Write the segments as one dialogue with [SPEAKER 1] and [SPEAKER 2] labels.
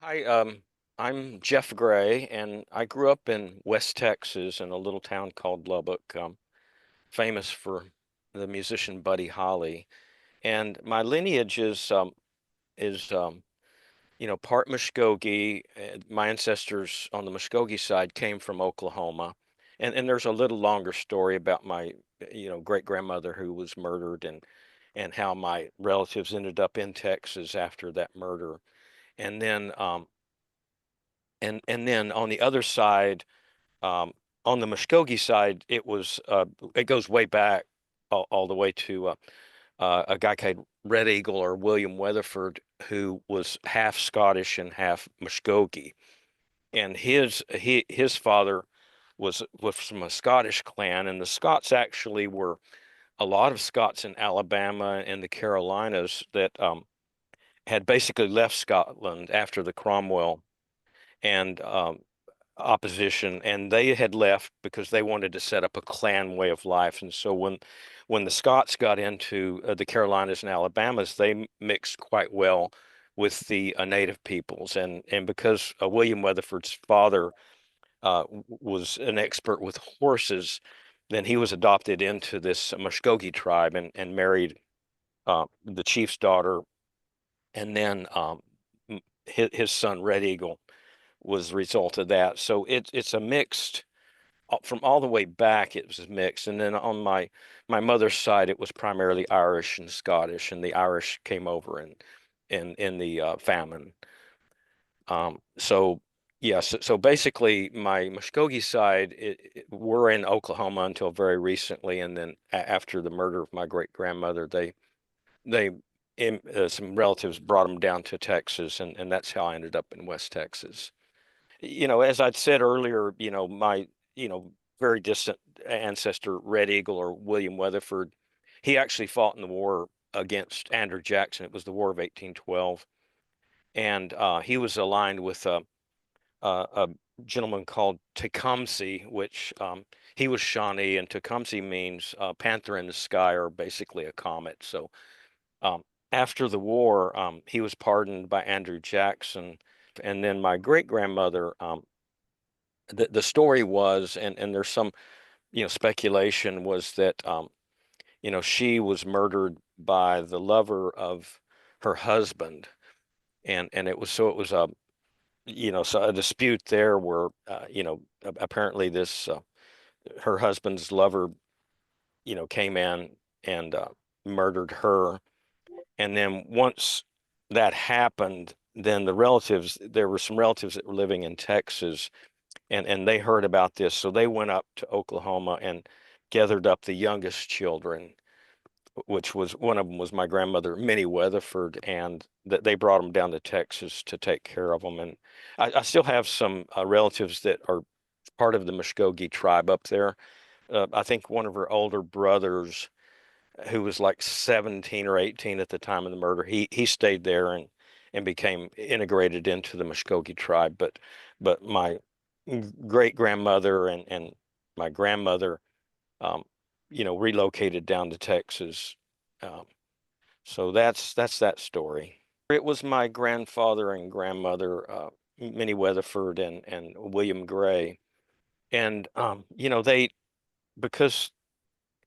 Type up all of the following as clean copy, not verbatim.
[SPEAKER 1] Hi, I'm Jeff Gray, and I grew up in West Texas in a little town called Lubbock, famous for the musician Buddy Holly. And my lineage is part Muskogee. My ancestors on the Muskogee side came from Oklahoma, and there's a little longer story about my great grandmother who was murdered and how my relatives ended up in Texas after that murder. And then and then on the other side, um, on the Muskogee side, it goes way back all the way to a guy called Red Eagle or William Weatherford, who was half Scottish and half Muskogee, and his father was from a Scottish clan, and the Scots actually were a lot of Scots in Alabama and the Carolinas that had basically left Scotland after the Cromwell and opposition, and they had left because they wanted to set up a clan way of life. And so when the Scots got into the Carolinas and Alabamas, they mixed quite well with the native peoples. And because William Weatherford's father was an expert with horses, then he was adopted into this Muskogee tribe and married the chief's daughter, and then his son Red Eagle was the result of that. So it's a mixed from all the way back. It was mixed, and then on my mother's side, it was primarily Irish and Scottish, and the Irish came over in the famine. So yes, so basically, my Muskogee side were in Oklahoma until very recently, and then after the murder of my great grandmother, they some relatives brought them down to Texas, and that's how I ended up in West Texas. As I'd said earlier, my, very distant ancestor, Red Eagle or William Weatherford, he actually fought in the war against Andrew Jackson. It was the War of 1812. And he was aligned with a gentleman called Tecumseh, which he was Shawnee, and Tecumseh means panther in the sky, or basically a comet. So um, after the war, he was pardoned by Andrew Jackson. And then my great grandmother, the story was, and there's some, speculation was that, she was murdered by the lover of her husband. And it was so a dispute there where, apparently her husband's lover, came in and murdered her. And then once that happened, then there were some relatives that were living in Texas, and they heard about this, so they went up to Oklahoma and gathered up the youngest children, which was one of them was my grandmother Minnie Weatherford, and that they brought them down to Texas to take care of them. And I still have some relatives that are part of the Muskogee tribe up there. I think one of her older brothers, who was like 17 or 18 at the time of the murder, he stayed there and became integrated into the Muskogee tribe. But my great grandmother and my grandmother, um, relocated down to Texas. Um, so that's that story. It was my grandfather and grandmother, Minnie Weatherford and William Gray, and they, because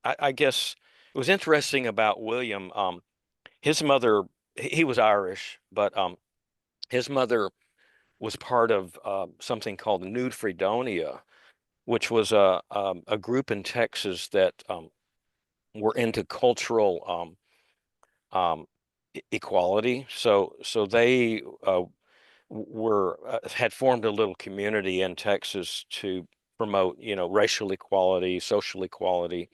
[SPEAKER 1] I guess it was interesting about William. His mother, he was Irish, but his mother was part of something called the New Fredonia, which was a group in Texas that were into cultural equality. So they were had formed a little community in Texas to promote, racial equality, social equality.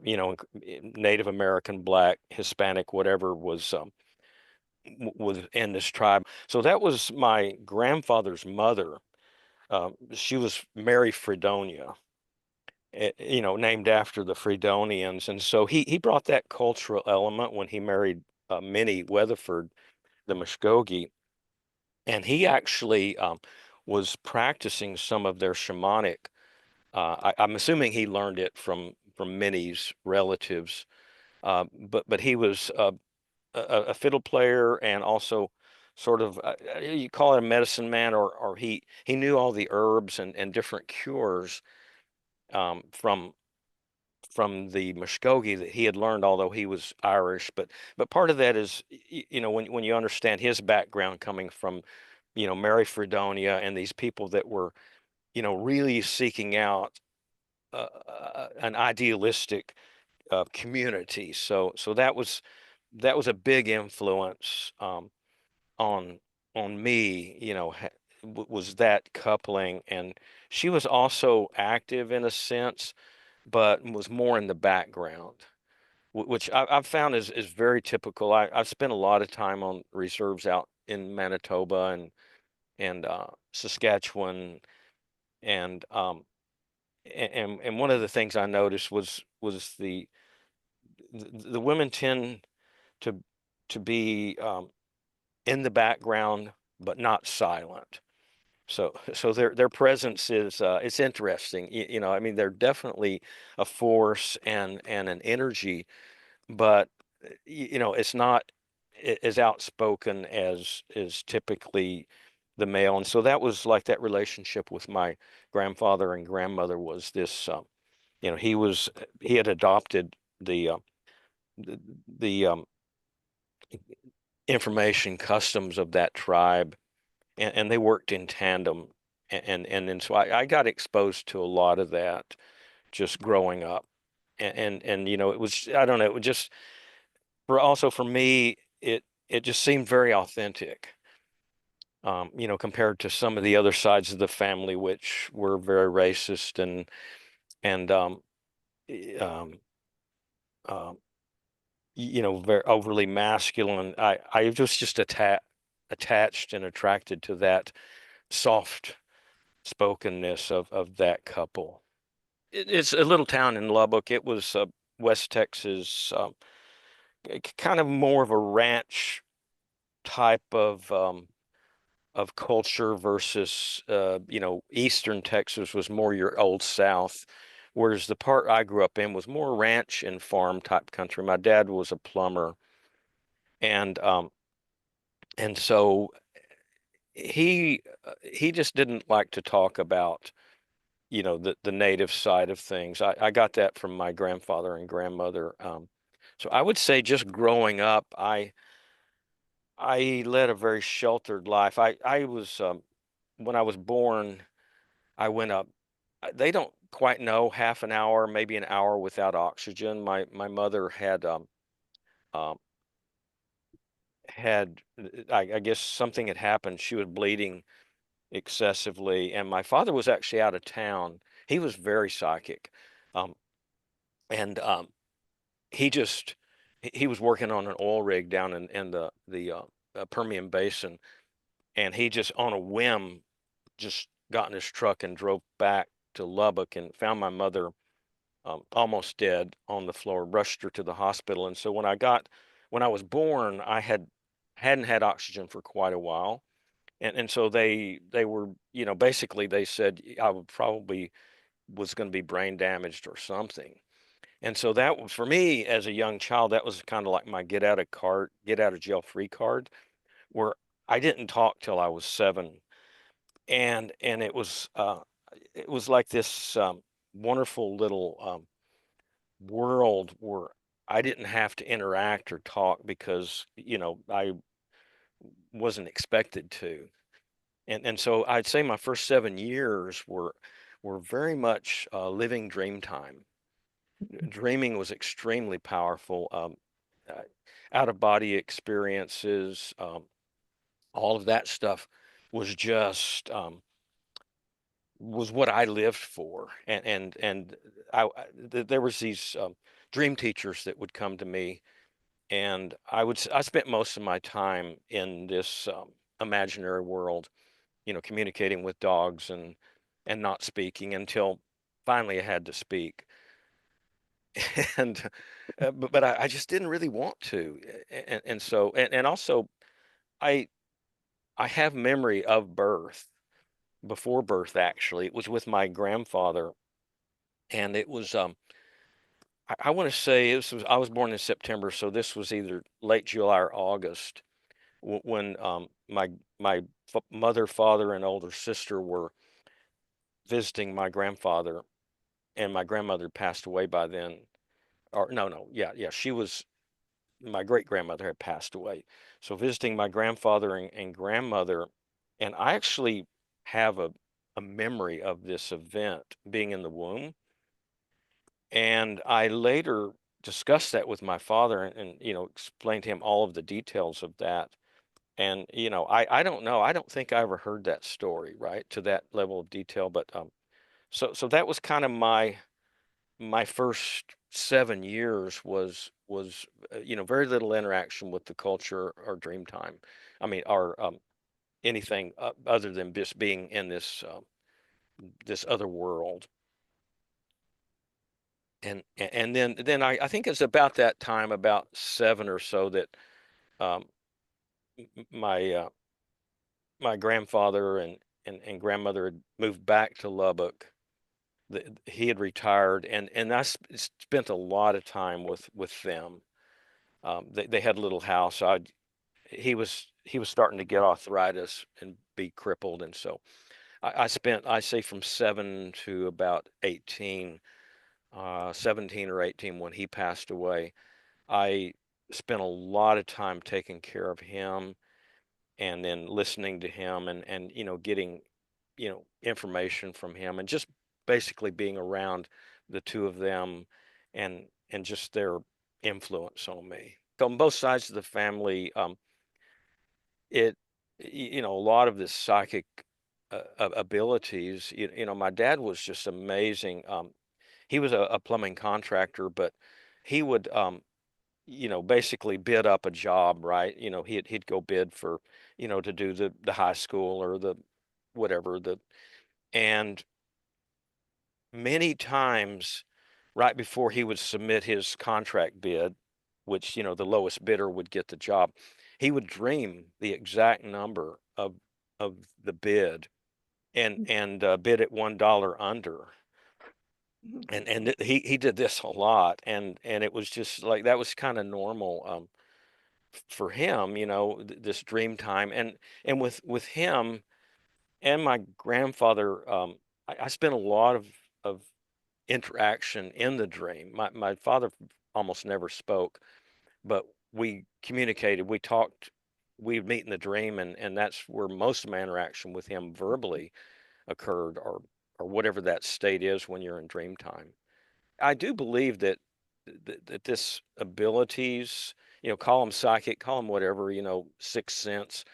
[SPEAKER 1] Native American, Black, Hispanic, whatever was in this tribe. So that was my grandfather's mother. She was Mary Fredonia, named after the Fredonians. And so he brought that cultural element when he married Minnie Weatherford, the Muskogee. And he actually was practicing some of their shamanic. I'm assuming he learned it from Minnie's relatives. But he was a fiddle player and also sort of you call it a medicine man, or he knew all the herbs and different cures um, from from the Muskogee that he had learned, although he was Irish. But part of that is, when you understand his background coming from, Mary Fredonia and these people that were, really seeking out an idealistic community. So that was a big influence on on me, was that coupling. And she was also active in a sense, but was more in the background, which I've found is very typical. I've spent a lot of time on reserves out in Manitoba and Saskatchewan, and and one of the things I noticed was the women tend to be in the background but not silent. So their presence is it's interesting. I mean, they're definitely a force and an energy, but it's not as outspoken as is typically the male. And so that was like that relationship with my grandfather and grandmother was this, he had adopted the the information customs of that tribe, and they worked in tandem. And so I got exposed to a lot of that just growing up. And it was, I don't know, it was just, for me, it just seemed very authentic, compared to some of the other sides of the family, which were very racist and um, um, very overly masculine. I was just attached and attracted to that soft spokenness of that couple. It's a little town in Lubbock. It was West Texas, kind of more of a ranch type of culture versus Eastern Texas was more your old South, whereas the part I grew up in was more ranch and farm type country. My dad was a plumber, and so he just didn't like to talk about the native side of things. I got that from my grandfather and grandmother. So I would say just growing up, I led a very sheltered life. I was when I was born, I went up. They don't quite know, half an hour, maybe an hour without oxygen. My mother um, had I guess something had happened. She was bleeding excessively, and my father was actually out of town. He was very psychic, um, and he was working on an oil rig down in the Permian Basin, and he just on a whim just got in his truck and drove back to Lubbock and found my mother almost dead on the floor, rushed her to the hospital. And so when I was born, hadn't had oxygen for quite a while. And so they were, basically they said I would probably was going to be brain damaged or something. And so that was for me as a young child, that was kind of like my get out of jail free card, where I didn't talk till I was 7. And it was like this wonderful little world where I didn't have to interact or talk because I wasn't expected to. And so I'd say my first 7 years were very much living dream time. Dreaming was extremely powerful. Uh, Out of body experiences, all of that stuff was just was what I lived for. And there was these dream teachers that would come to me, and I spent most of my time in this imaginary world, communicating with dogs and not speaking until finally I had to speak. And but I just didn't really want to. And so and also I I have memory of birth, before birth. Actually, it was with my grandfather, and it was I want to say I was born in September, so this was either late July or August when my mother, father, and older sister were visiting my grandfather, and my grandmother passed away by then. Or no, no, yeah, yeah, she was my great grandmother had passed away. So visiting my grandfather and grandmother, and I actually have a memory of this event being in the womb. And I later discussed that with my father and explained to him all of the details of that. And, I don't know. I don't think I ever heard that story, right, to that level of detail. But so that was kind of my first 7 years was very little interaction with the culture or dream time. I mean, or anything other than just being in this other world. And then I think it's about that time, about seven or so, that um, my my grandfather and grandmother had moved back to Lubbock. He had retired, and spent a lot of time with them. They had a little house. He was starting to get arthritis and be crippled, and so I spent, I say, from 7 to about 18, 17 or 18 when he passed away. I spent a lot of time taking care of him and then listening to him and getting information from him and just basically being around the two of them and just their influence on me. On both sides of the family, it a lot of this psychic abilities. My dad was just amazing. He was a plumbing contractor, but he would basically bid up a job, right? He'd go bid for, to do the high school or the whatever, and many times right before he would submit his contract bid, which, the lowest bidder would get the job, he would dream the exact number of the bid and bid it $1 under. And he did this a lot, and it was just like that was kind of normal for him, this dream time. And with him and my grandfather, I spent a lot of interaction in the dream. My father almost never spoke, but we communicated, we talked, we'd meet in the dream, and that's where most of my interaction with him verbally occurred, or whatever that state is when you're in dream time. I do believe that this abilities, call them psychic, call them whatever, sixth sense,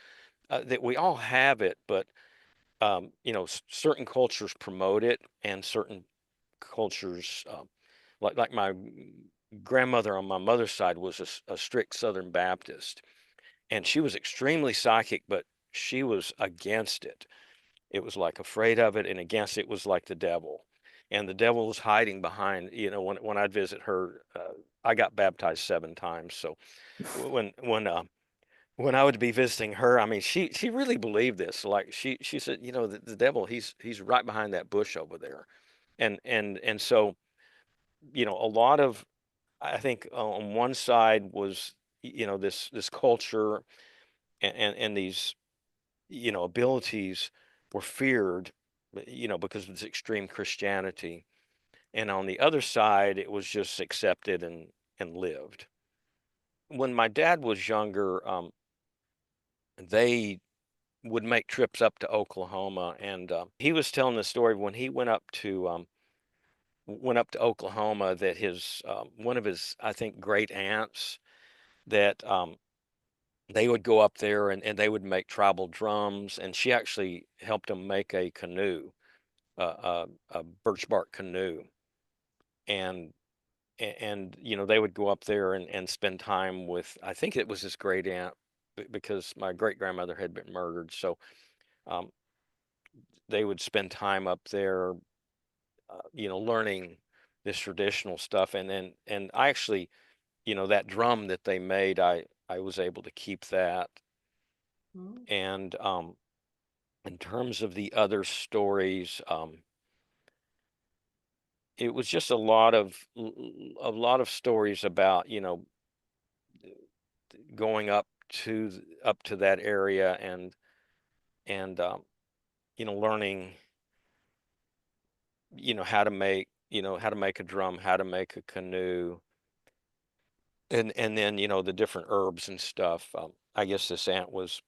[SPEAKER 1] that we all have it, but certain cultures promote it, and certain cultures, like my grandmother on my mother's side was a strict Southern Baptist, and she was extremely psychic, but she was against it. It was like afraid of it, and against it was like the devil. And the devil was hiding behind, when I'd visit her, I got baptized 7 times. So when I would be visiting her, I mean, she really believed this. Like she said, the devil, he's right behind that bush over there. And so, a lot of, I think, on one side was, this culture and these, abilities were feared, because of this extreme Christianity. And on the other side, it was just accepted and lived. When my dad was younger, they would make trips up to Oklahoma, and he was telling the story when he went up to Oklahoma, that his one of his, I think, great aunts, that they would go up there and they would make tribal drums, and she actually helped them make a canoe, a birch bark canoe, and they would go up there and spend time with, I think it was his great aunt, because my great grandmother had been murdered. So um, they would spend time up there, learning this traditional stuff. And I actually, that drum that they made, I was able to keep that.
[SPEAKER 2] Mm.
[SPEAKER 1] And in terms of the other stories, it was just a lot of stories about, going up up to that area and learning how to make a drum, how to make a canoe, and then the different herbs and stuff. I guess this aunt was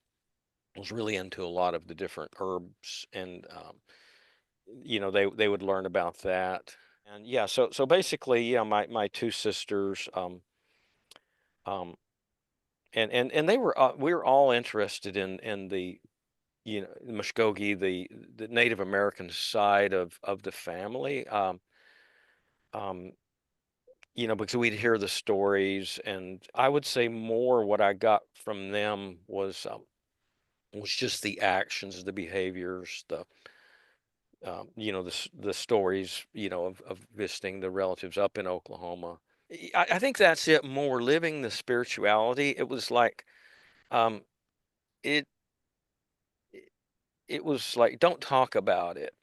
[SPEAKER 1] really into a lot of the different herbs, and they would learn about that. And yeah, so basically, yeah, my two sisters, um, and we were all interested in the Muskogee, the Native American side of the family. Um, because we'd hear the stories, and I would say more what I got from them was just the actions, the behaviors, the stories, of visiting the relatives up in Oklahoma. I think that's it more, living the spirituality. It was like, um, it it was like, don't talk about it,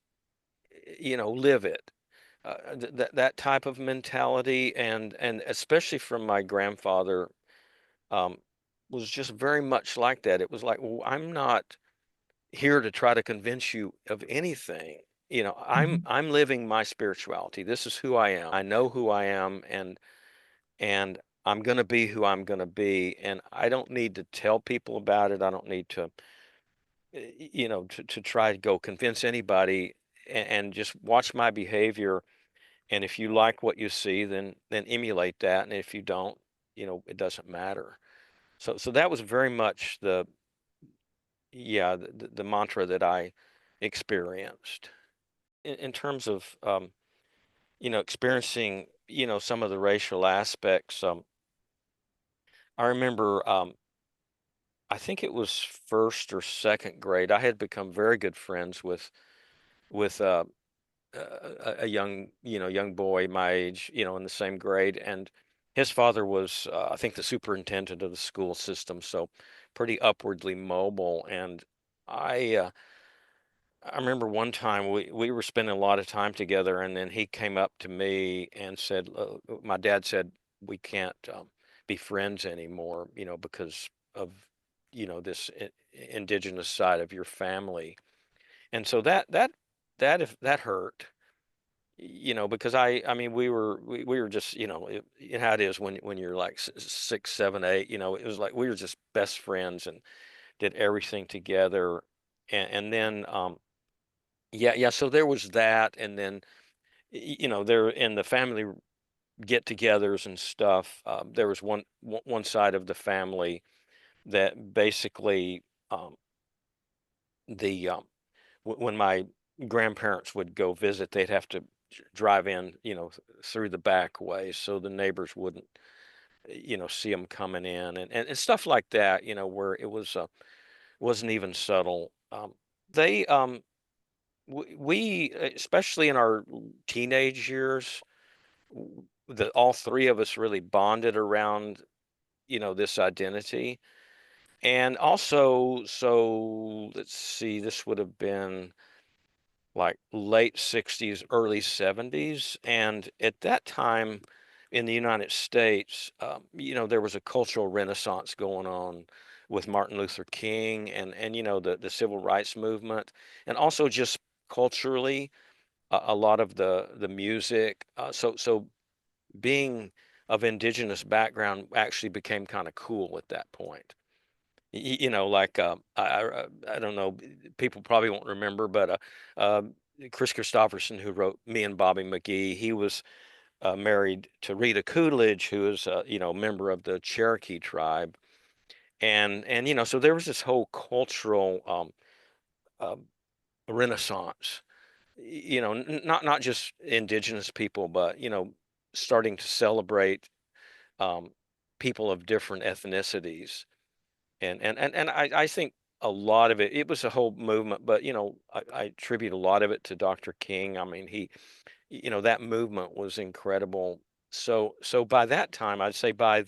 [SPEAKER 1] live it. That type of mentality, and especially from my grandfather, um, was just very much like that. It was like, well, I'm not here to try to convince you of anything.
[SPEAKER 2] Mhm.
[SPEAKER 1] I'm living my spirituality. This is who I am. I know who I am, and I'm going to be who I'm going to be, and I don't need to tell people about it. I don't need to to try to go convince anybody, and just watch my behavior. And if you like what you see, then emulate that, and if you don't, it doesn't matter. So that was very much the mantra that I experienced. In terms of experiencing some of the racial aspects. I remember, I think it was first or second grade. I had become very good friends with a young boy my age, in the same grade, and his father was, I think, the superintendent of the school system, so pretty upwardly mobile. And I uh, I remember one time we were spending a lot of time together, and then he came up to me and said, "My dad said we can't be friends anymore, because of this indigenous side of your family." And so that hurt, because I mean, we were just, how it is when you're like 6, 7, 8. It was like we were just best friends and did everything together, and then. Yeah, yeah. So there was that, and then there in the family get-togethers and stuff. There was one side of the family that basically, um, the when my grandparents would go visit, they'd have to drive in, through the back way, so the neighbors wouldn't, see them coming in, and stuff like that. Where it wasn't even subtle. They we especially in our teenage years, that all three of us really bonded around, this identity. And also, so let's see, this would have been like late 60s, early 70s. And at that time in the United States, there was a cultural renaissance going on with Martin Luther King, and the civil rights movement, and also just culturally, a lot of the music. So being of indigenous background actually became kind of cool at that point. Like, I don't know, people probably won't remember, but Chris Christopherson, who wrote Me and Bobby McGee, he was married to Rita Coolidge, who is a member of the Cherokee tribe, and so there was this whole cultural uh, renaissance. Not just indigenous people, but starting to celebrate um, people of different ethnicities, and I think a lot of it was a whole movement, but I attribute a lot of it to Dr. King. I mean, that movement was incredible. So by that time, I'd say by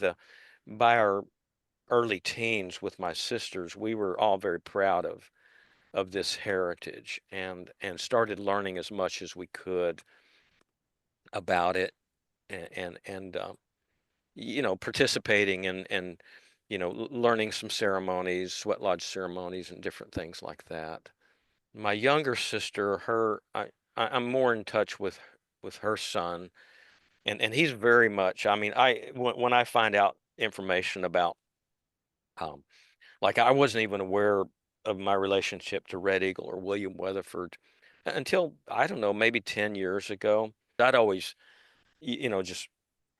[SPEAKER 1] our early teens with my sisters, we were all very proud of this heritage, and started learning as much as we could about it, and participating in learning some ceremonies, sweat lodge ceremonies, and different things like that. My younger sister, I'm more in touch with her son, and he's very much. I mean, when I find out information about, um, like I wasn't even aware of my relationship to Red Eagle or William Weatherford until I don't know, maybe 10 years ago. I'd always, just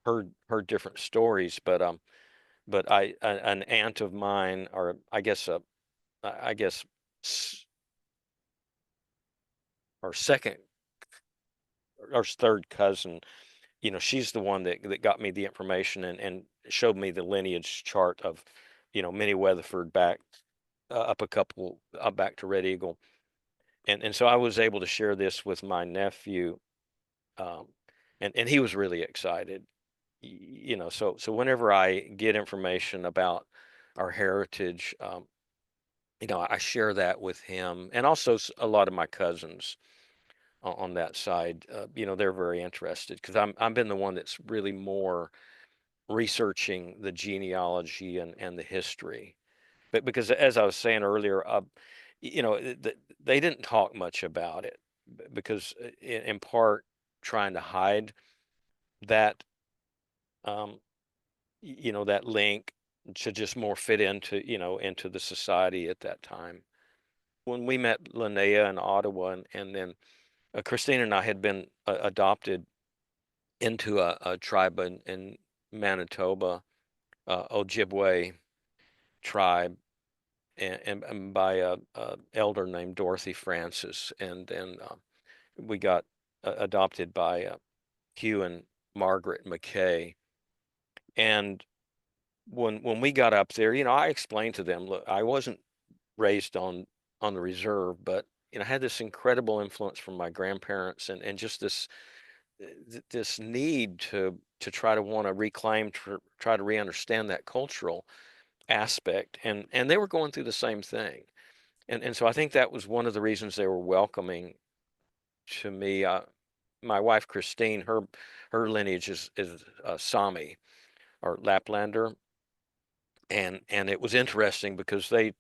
[SPEAKER 1] heard different stories, but an aunt of mine, or I guess s- our second or third cousin, she's the one that got me the information and showed me the lineage chart of, Minnie Weatherford back up a couple back to Red Eagle, and so I was able to share this with my nephew, um, and he was really excited. So whenever I get information about our heritage, I share that with him, and also a lot of my cousins on that side. They're very interested because I've been the one that's really more researching the genealogy and the history. But because, as I was saying earlier, they didn't talk much about it because, in part, trying to hide that, um, that link to just more fit into the society at that time. When we met Linnea in Ottawa, and then Christine and I had been adopted into a tribe in Manitoba, Ojibwe tribe, and by a elder named Dorothy Francis, and then we got adopted by Hugh and Margaret McKay. And when we got up there, I explained to them, look, I wasn't raised on the reserve, but I had this incredible influence from my grandparents, and just this need to try to want to reclaim, try to re-understand that cultural aspect, and they were going through the same thing. And so I think that was one of the reasons they were welcoming to me. My wife Christine, her lineage is Sami or Laplander, and it was interesting because they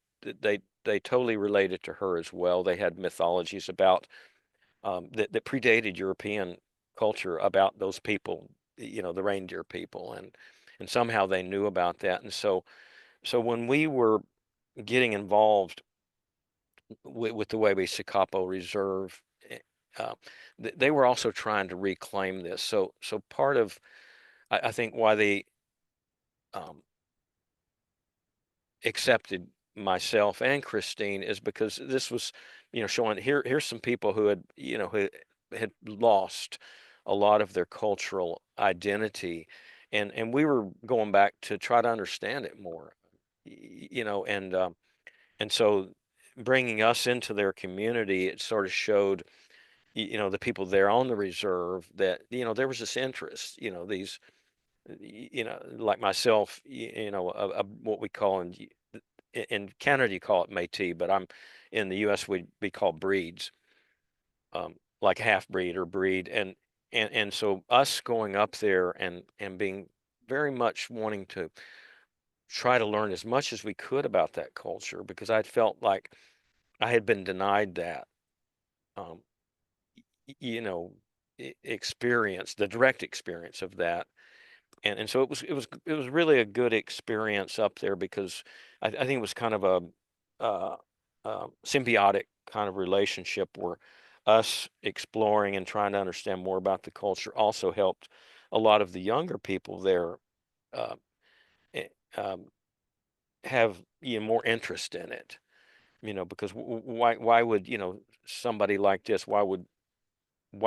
[SPEAKER 1] totally related to her as well. They had mythologies about, that predated European culture about those people, the reindeer people, and somehow they knew about that. And so when we were getting involved with the Webe Sikapo Reserve, eh, uh, they were also trying to reclaim this. So part of, I think, why they um, accepted myself and Christine is because this was, showing here's some people who had lost a lot of their cultural identity, and we were going back to try to understand it more, and so bringing us into their community, it sort of showed, the people there on the reserve that, there was this interest, these, like myself, what we call in Canada you call it Métis, but I'm in the U.S. we'd be called breeds, like half breed or breed, and so us going up there and being very much wanting to try to learn as much as we could about that culture because I'd felt like I had been denied that, um, you know, experience, the direct experience of that. And so it was really a good experience up there because I think it was kind of uh, symbiotic kind of relationship where us exploring and trying to understand more about the culture also helped a lot of the younger people there uh, eh, um, have, more interest in it. Because why would, somebody like this, why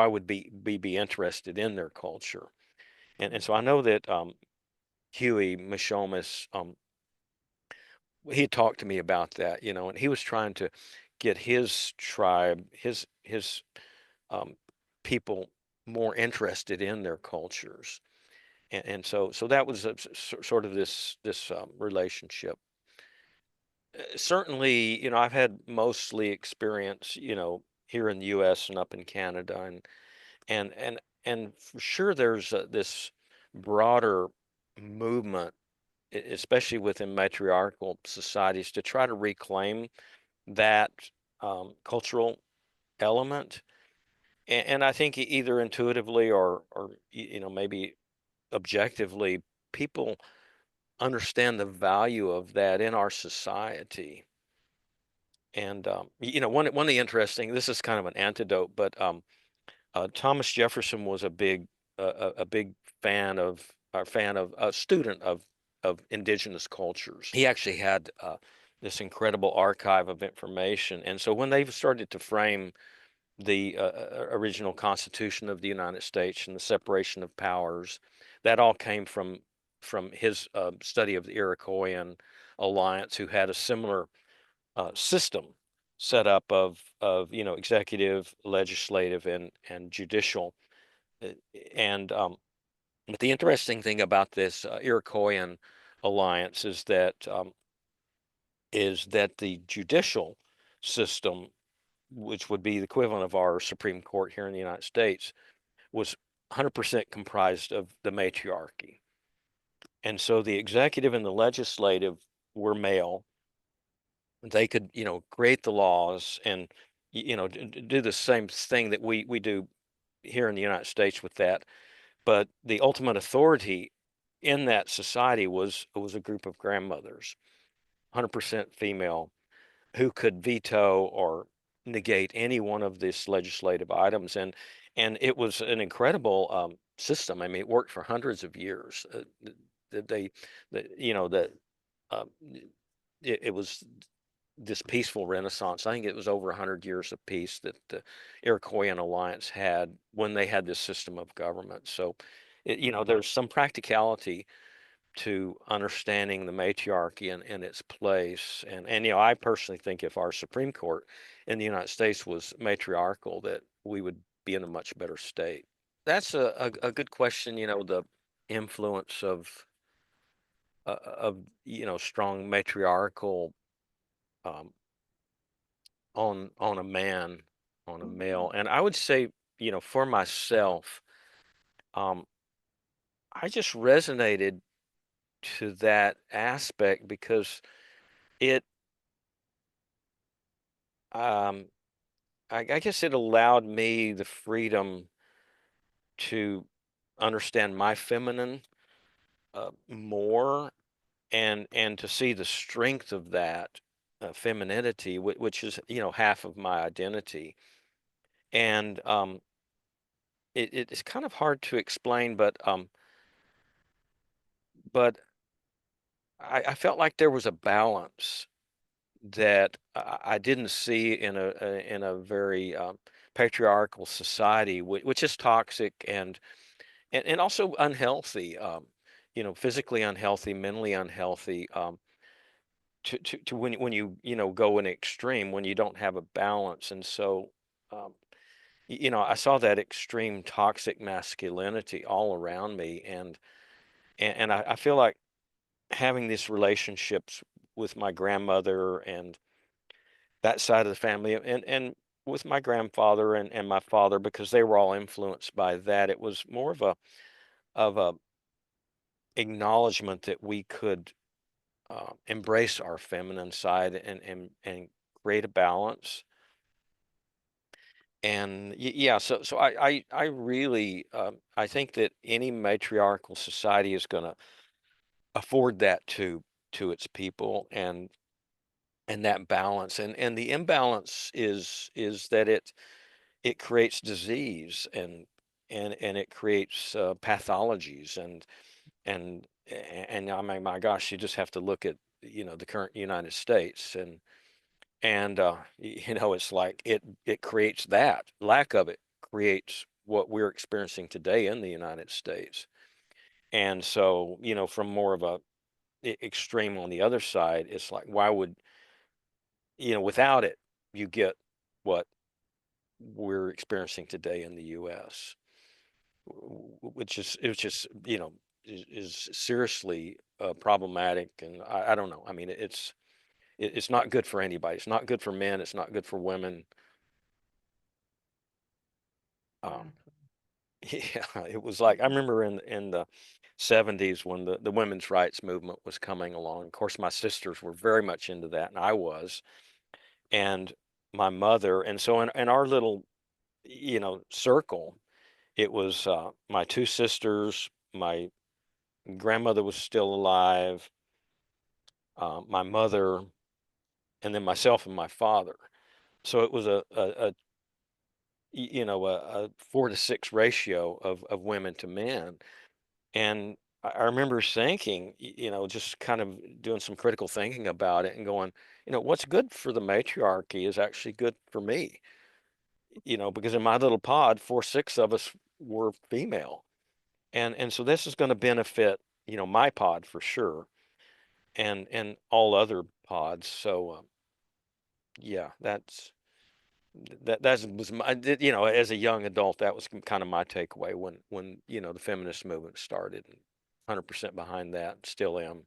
[SPEAKER 1] would be interested in their culture? And so I know that, Huey Mishomis, he talked to me about that, and he was trying to get his tribe, his um, people more interested in their cultures, and so that was sort of this relationship. Certainly, I've had mostly experience, here in the U.S. and up in Canada, and and and for sure there's this broader movement especially within matriarchal societies, to try to reclaim that cultural element. And I think either intuitively or maybe objectively, people understand the value of that in our society. And one of the interesting, this is kind of an antidote, but Thomas Jefferson was a big fan of a student of indigenous cultures. He actually had this incredible archive of information, and so when they started to frame the original Constitution of the United States and the separation of powers, that all came from his study of the Iroquoian alliance, who had a similar system set up of executive, legislative, and judicial. Uh, And but the interesting thing about this Iroquoian alliance is that the judicial system, which would be the equivalent of our Supreme Court here in the United States, was 100% comprised of the matriarchy. And so the executive and the legislative were male. They could, create the laws and, do the same thing that we do here in the United States with that. But the ultimate authority in that society was a group of grandmothers, 100% female, who could veto or negate any one of these legislative items. And it was an incredible system. I mean, it worked for hundreds of years. That they, that that uh, it was this peaceful renaissance. I think it was over 100 years of peace that the Iroquoian alliance had when they had this system of government. So, there's some practicality to understanding the matriarchy and its place. And I personally think if our Supreme Court in the United States was matriarchal, that we would be in a much better state. That's a good question. The influence of strong matriarchal um, on a man, on a male. And I would say, for myself, um, I just resonated to that aspect because it um, I guess it allowed me the freedom to understand my feminine more, and to see the strength of that femininity, which is half of my identity. And it's kind of hard to explain, but I felt like there was a balance that I didn't see in a very patriarchal society, which is toxic and also unhealthy. Physically unhealthy, mentally unhealthy. To when you go in extreme, when you don't have a balance. And so um, I saw that extreme toxic masculinity all around me, and I feel like having these relationships with my grandmother and that side of the family, and with my grandfather and my father, because they were all influenced by that. It was more of a acknowledgement that we could embrace our feminine side and create a balance. And yeah, so I really I think that any matriarchal society is going to afford that to its people, and that balance. And the imbalance is that it creates disease, and it creates pathologies, and I mean, my gosh, you just have to look at the current United States, and it's like it creates that lack of it creates what we're experiencing today in the United States. And so, from more of a extreme on the other side, it's like, why would without it you get what we're experiencing today in the US, which is it's just is seriously problematic. And I don't know. I mean, it's not good for anybody. It's not good for men. It's not good for women. Um,
[SPEAKER 2] Exactly.
[SPEAKER 1] yeah, it was like I remember in the 70s when the women's rights movement was coming along. Of course, my sisters were very much into that, and I was. And my mother, and so in our little, circle, it was my two sisters, my grandmother was still alive, my mother, and then myself and my father. So it was a 4-to-6 ratio of women to men. And I remember thinking, just kind of doing some critical thinking about it and going, what's good for the matriarchy is actually good for me, because in my little pod, 4, 6 of us were female. And so this is going to benefit, my pod for sure, and all other pods. So yeah, that was my, as a young adult, that was kind of my takeaway when the feminist movement started. 100% behind that, still am.